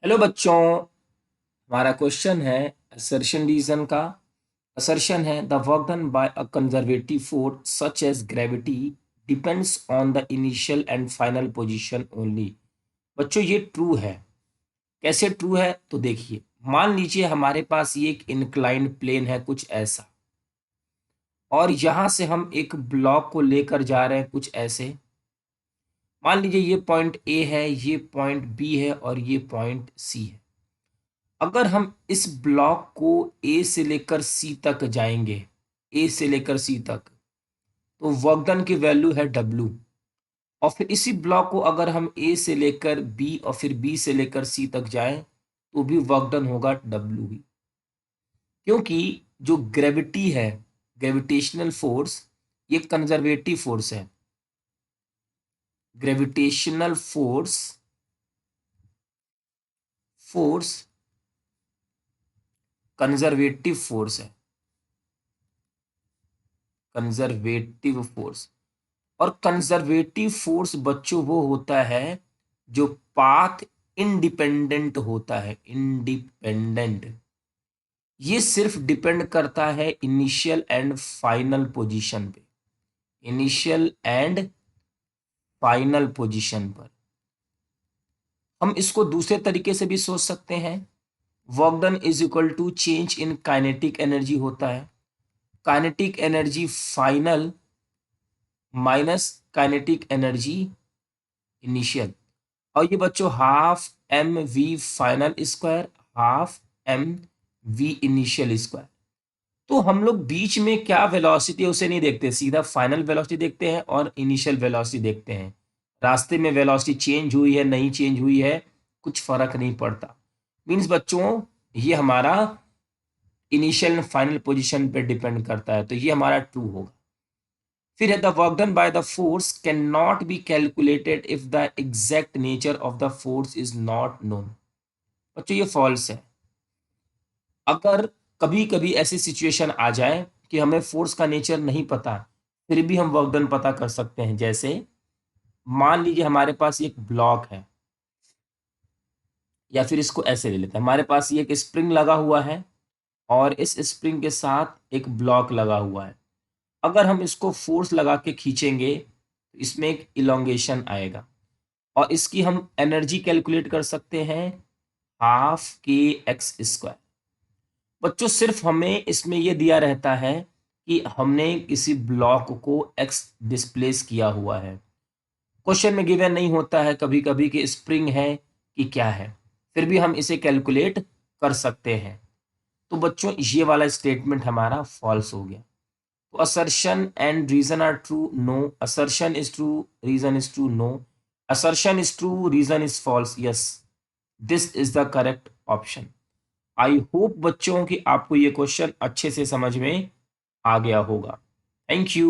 Hello बच्चों। हमारा question है असर्शन रीजन का। असर्शन है the work done by a conservative force such as gravity depends on the initial and final position only. बच्चों ये true है। कैसे ट्रू है तो देखिए, मान लीजिए हमारे पास ये एक इंक्लाइंड प्लेन है कुछ ऐसा, और यहां से हम एक ब्लॉक को लेकर जा रहे हैं कुछ ऐसे। मान लीजिए ये पॉइंट ए है, ये पॉइंट बी है और ये पॉइंट सी है। अगर हम इस ब्लॉक को ए से लेकर सी तक जाएंगे, ए से लेकर सी तक, तो वर्क डन की वैल्यू है डब्ल्यू। और फिर इसी ब्लॉक को अगर हम ए से लेकर बी और फिर बी से लेकर सी तक जाएं तो भी वर्क डन होगा डब्ल्यू ही। क्योंकि जो ग्रेविटी है, ग्रेविटेशनल फोर्स, ये कंजर्वेटिव फोर्स है। Gravitational force force conservative force है। Conservative force. और कंजर्वेटिव फोर्स बच्चों वो होता है जो पाथ इंडिपेंडेंट होता है। इंडिपेंडेंट, ये सिर्फ डिपेंड करता है इनिशियल एंड फाइनल पोजीशन पे। इनिशियल एंड फाइनल पोजीशन पर। हम इसको दूसरे तरीके से भी सोच सकते हैं। Work done is equal to change in kinetic energy होता है। Kinetic energy final minus kinetic energy initial. और ये बच्चों half m v final square, half m v initial square. तो हम लोग बीच में क्या वेलोसिटी है उसे नहीं देखते, सीधा फाइनल वेलोसिटी देखते हैं और इनिशियल वेलोसिटी देखते हैं। रास्ते में वेलोसिटी चेंज हुई है नहीं चेंज हुई है कुछ फर्क नहीं पड़ता। मीन्स बच्चों ये हमारा इनिशियल एंड फाइनल पोजीशन पे डिपेंड करता है, तो ये हमारा ट्रू होगा। फिर है the work done by the force can not be calculated if the exact nature of the force is not known. बच्चों ये फॉल्स है। अगर कभी कभी ऐसी सिचुएशन आ जाए कि हमें फोर्स का नेचर नहीं पता, फिर भी हम वर्क डन पता कर सकते हैं। जैसे मान लीजिए हमारे पास एक ब्लॉक है, या फिर इसको ऐसे ले लेते हैं, हमारे पास ये एक स्प्रिंग लगा हुआ है और इस स्प्रिंग के साथ एक ब्लॉक लगा हुआ है। अगर हम इसको फोर्स लगा के खींचेंगे तो इसमें एक इलोंगेशन आएगा और इसकी हम एनर्जी कैलकुलेट कर सकते हैं, हाफ के एक्स स्क्वायर। बच्चों सिर्फ हमें इसमें यह दिया रहता है कि हमने किसी ब्लॉक को एक्स डिस्प्लेस किया हुआ है। क्वेश्चन में गिवन नहीं होता है कभी कभी कि स्प्रिंग है कि क्या है, फिर भी हम इसे कैलकुलेट कर सकते हैं। तो बच्चों ये वाला स्टेटमेंट हमारा फॉल्स हो गया। तो assertion and reason are true, no. Assertion is true, reason is true, no. Assertion is true, reason is false, yes. This is the correct option. I hope बच्चों कि आपको ये क्वेश्चन अच्छे से समझ में आ गया होगा। Thank you.